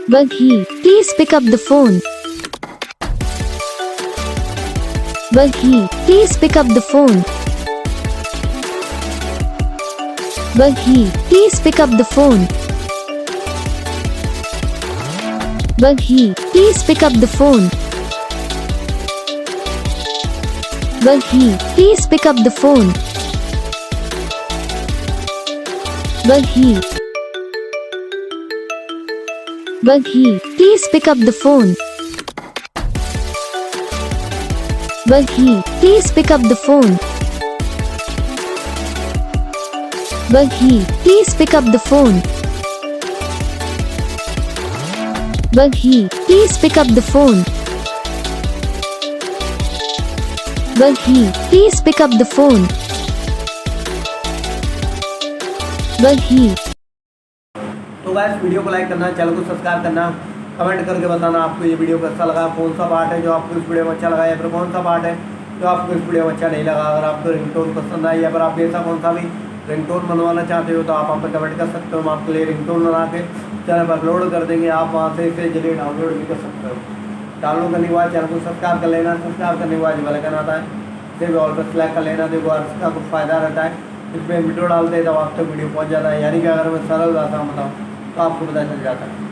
Baghel, please pick up the phone. Baghel, please pick up the phone. Baghel, please pick up the phone. Baghel, please pick up the phone. Baghel, please pick up the phone. Baghel. Baghel, please pick up the phone. Baghel, please pick up the phone. Baghel, please pick up the phone. Baghel, please pick up the phone. Baghel, please pick up the phone. Baghel. तो guys video को like करना, channel को subscribe करना, comment करके बताना आपको ये video कैसा लगा, कौन सा पार्ट है जो आपको इस वीडियो में अच्छा लगा या फिर कौन सा पार्ट है जो आपको इस वीडियो में अच्छा नहीं लगा। अगर आपको रिंगटोन पसंद आई या फिर आप ऐसा कौन सा भी रिंगटोन बनवाना चाहते हो तो आप पे कमेंट कर सकते हो। हम आपके लिए रिंगटोन बना के चैनल पर अपलोड कर देंगे, आप वहाँ से इसे जल्दी डाउनलोड भी कर सकते हो। डाउनलोड करने के बाद चैनल को सब्सक्राइब कर लेना, सब्सक्राइब करने के बाद बेल आइकन आता है इसे भी ऑल पर सेलेक्ट कर लेना। देखो इसका कुछ फ़ायदा रहता है, इसमें वीडियो डालते हैं तब आप तक वीडियो पहुँच जाता है, यानी कि अगर मैं सरल भाषा में बताऊँ तो आपको पता चल जाता है।